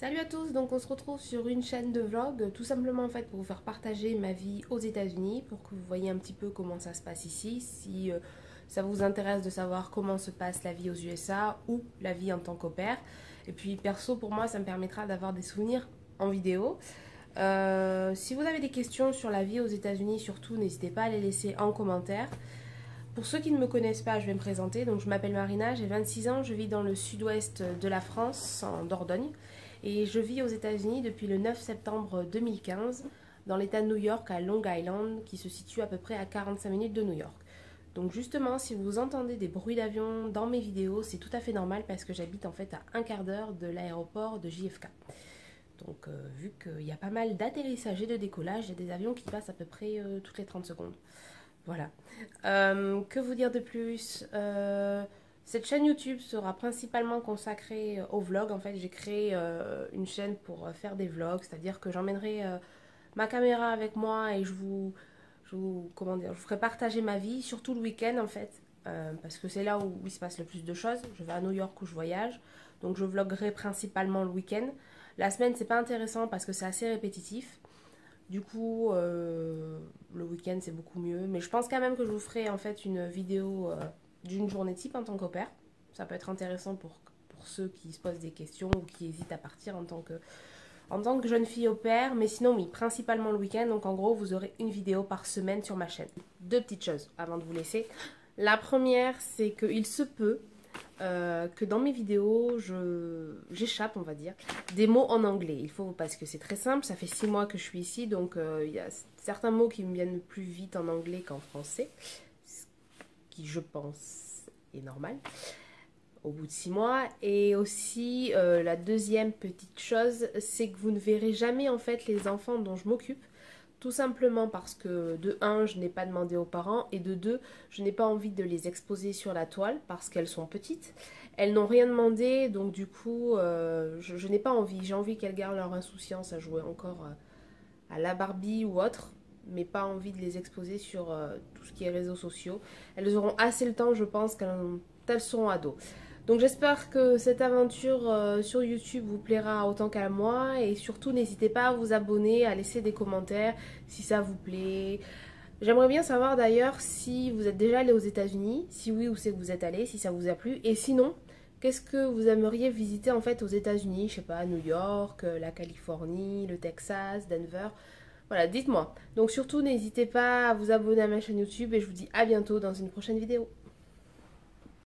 Salut à tous, donc on se retrouve sur une chaîne de vlog, tout simplement en fait pour vous faire partager ma vie aux États-Unis, pour que vous voyez un petit peu comment ça se passe ici, si ça vous intéresse de savoir comment se passe la vie aux USA ou la vie en tant qu'au pair. Et puis perso pour moi ça me permettra d'avoir des souvenirs en vidéo. Si vous avez des questions sur la vie aux États-Unis, surtout n'hésitez pas à les laisser en commentaire. Pour ceux qui ne me connaissent pas, je vais me présenter. Donc je m'appelle Marina, j'ai 26 ans, je vis dans le sud-ouest de la France, en Dordogne. Et je vis aux États-Unis depuis le 9 septembre 2015, dans l'état de New York, à Long Island, qui se situe à peu près à 45 minutes de New York. Donc justement, si vous entendez des bruits d'avion dans mes vidéos, c'est tout à fait normal parce que j'habite en fait à un quart d'heure de l'aéroport de JFK. Donc vu qu'il y a pas mal d'atterrissages et de décollages, il y a des avions qui passent à peu près toutes les 30 secondes. Voilà. Que vous dire de plus Cette chaîne YouTube sera principalement consacrée au vlog. En fait, j'ai créé une chaîne pour faire des vlogs, c'est-à-dire que j'emmènerai ma caméra avec moi et comment dire, je vous ferai partager ma vie, surtout le week-end en fait, parce que c'est là où il se passe le plus de choses. Je vais à New York où je voyage, donc je vloguerai principalement le week-end. La semaine, c'est pas intéressant parce que c'est assez répétitif. Du coup, le week-end c'est beaucoup mieux. Mais je pense quand même que je vous ferai en fait une vidéo d'une journée type en tant qu'au pair. Ça peut être intéressant pour ceux qui se posent des questions ou qui hésitent à partir en tant que jeune fille au pair. Mais sinon, oui, principalement le week-end. Donc en gros, vous aurez une vidéo par semaine sur ma chaîne. Deux petites choses avant de vous laisser. La première, c'est qu'il se peut que dans mes vidéos, j'échappe, on va dire, des mots en anglais. Il faut, parce que c'est très simple, ça fait 6 mois que je suis ici, donc il y a certains mots qui me viennent plus vite en anglais qu'en français, ce qui, je pense, est normal au bout de 6 mois. Et aussi, la deuxième petite chose, c'est que vous ne verrez jamais, en fait, les enfants dont je m'occupe. Tout simplement parce que de 1, je n'ai pas demandé aux parents et de 2, je n'ai pas envie de les exposer sur la toile parce qu'elles sont petites. Elles n'ont rien demandé, donc du coup, je n'ai pas envie. J'ai envie qu'elles gardent leur insouciance à jouer encore à la Barbie ou autre, mais pas envie de les exposer sur tout ce qui est réseaux sociaux. Elles auront assez le temps, je pense, quand elles seront ados. Donc j'espère que cette aventure sur YouTube vous plaira autant qu'à moi et surtout n'hésitez pas à vous abonner, à laisser des commentaires si ça vous plaît. J'aimerais bien savoir d'ailleurs si vous êtes déjà allé aux États-Unis, si oui où c'est que vous êtes allé, si ça vous a plu et sinon qu'est-ce que vous aimeriez visiter en fait aux États-Unis, je sais pas, New York, la Californie, le Texas, Denver. Voilà, dites-moi. Donc surtout n'hésitez pas à vous abonner à ma chaîne YouTube et je vous dis à bientôt dans une prochaine vidéo.